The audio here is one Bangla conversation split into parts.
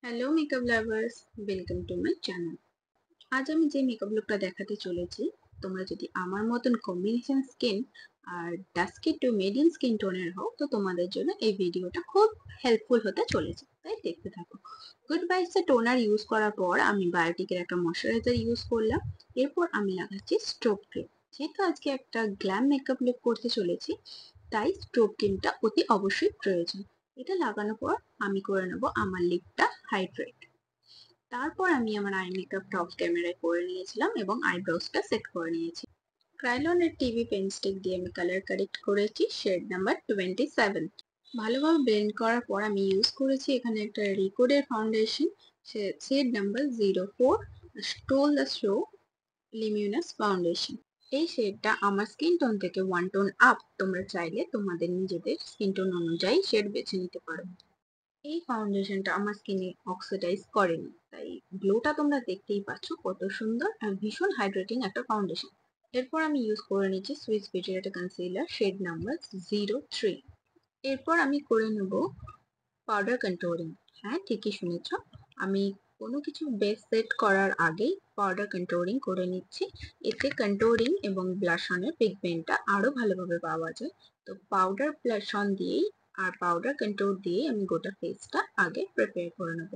Hello makeup lovers, welcome to my channel. আজ আমি যে মেকআপ লুকটা দেখাতে চলেছি, তোমরা যদি আমার মতন কম্বিনেশন স্কিন আর ডাস্কি টু মিডিয়াম স্কিন টোনের হও, তো তোমাদের জন্য এই ভিডিওটা খুব হেল্পফুল হতে চলেছে, তাই দেখতে থাকো। গুড ভাইবস এর টোনার ইউজ করার পর আমি বায়োটিকের একটা ময়শ্চারাইজার ইউজ করলাম। এরপর আমি লাগাচ্ছি স্ট্রোব ক্রিম। যেহেতু আজকে একটা গ্ল্যাম মেকআপ লুক করতে চলেছি, তাই স্ট্রোব ক্রিমটা অতি অবশ্যই প্রয়োজন। এটা লাগানোর পর আমি করে নেব আমার লিপটা হাইড্রেট। তারপর আমি আমার আই মেকআপটা অফ ক্যামেরায় করে নিয়েছিলাম এবং আইব্রোজটা সেট করে নিয়েছি। ক্রাইলনের টিভি পেন স্টিক দিয়ে আমি কালার কারেক্ট করেছি শেড নাম্বার 27। ভালোভাবে ব্লেন্ড করার পর আমি ইউজ করেছি এখানে একটা রিকোডের foundation shade number 04 stole the show luminous foundation. এই শেডটা আমার স্কিন টোন থেকে ওয়ান টোন আপ। তোমরা চাইলে তোমাদের নিজেদের স্কিন টোন অনুযায়ী শেড বেছে নিতে পারো। এই ফাউন্ডেশনটা আমার স্কিনে অক্সিডাইজ করেনি, তাই গ্লোটা তোমরা দেখতেই পাচ্ছ কত সুন্দর আর ভীষণ হাইড্রেটিং একটা ফাউন্ডেশন। এরপর আমি ইউজ করে নিচ্ছি সুইস বিউটির একটা কনসিলার শেড নাম্বার 03। এরপর আমি করে নেব পাউডার কন্ট্রোলিং। হ্যাঁ, ঠিকই শুনেছ, আমি কোনো কিছু বেস সেট করার আগেই পাউডার কন্ট্রোলিং করে নিচ্ছি। এতে কন্ট্রোলিং এবং ব্লাশ অনের পিগমেন্টটা আরো ভালোভাবে পাওয়া যায়। তো পাউডার ব্লাশ অন দিয়েই আর পাউডার কন্ট্রোল দিয়ে আমি গোটা ফেসটা আগে প্রিপেয়ার করে নেব।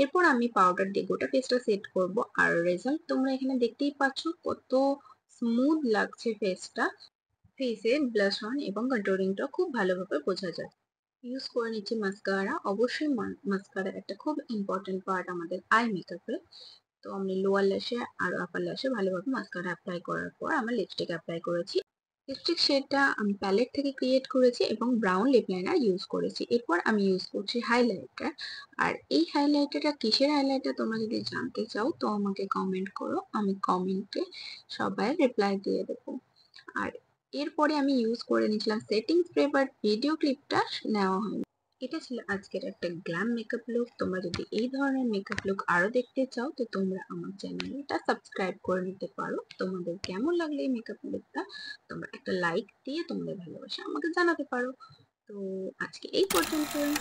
এরপর আমি পাউডার দিয়ে গোটা ফেসটা সেট করব, আর রেজাল্ট তোমরা এখানে দেখতেই পাচ্ছ কত স্মুথ লাগছে ফেসটা। ফেসে ব্লাশ অন এবং কন্ট্রোলিংটা খুব ভালোভাবে বোঝা যায়। ইউজ করে নিচ্ছি মাস্কারা। অবশ্যই মাস্কারা একটা খুব ইম্পর্টেন্ট পার্ট আমাদের আই মেকআপে। তো আমি লোয়ার ল্যাশে আর আপার ল্যাশে ভালোভাবে মাস্কারা অ্যাপ্লাই করার পর আমার লিপস্টিক অ্যাপ্লাই করেছি। লিপস্টিক শেডটা আমি প্যালেট থেকে ক্রিয়েট করেছি এবং ব্রাউন লিপ লাইনার ইউজ করেছি। এরপর আমি ইউজ করছি হাইলাইটার। আর এই হাইলাইটারটা কিসের হাইলাইটার তোমরা যদি জানতে চাও তো আমাকে কমেন্ট করো, আমি কমেন্টে সবাই রিপ্লাই দিয়ে দেবো। আর এরপরে আমি ইউজ করে নিয়েছিলাম সেটিং স্প্রে, বাট ভিডিও ক্লিপটা নেওয়া হয়নি। এটা ছিল আজকের একটা গ্ল্যাম মেকআপ লুক। তোমরা যদি এই ধরনের মেকআপ লুক আরো দেখতে চাও তো তোমরা আমার চ্যানেলটা সাবস্ক্রাইব করে নিতে পারো। তোমাদের কেমন লাগলো এই মেকআপ লুকটা তোমরা একটা লাইক দিয়ে তোমাদের ভালোবাসা আমাকে জানাতে পারো। তো আজকে এই পর্যন্তই।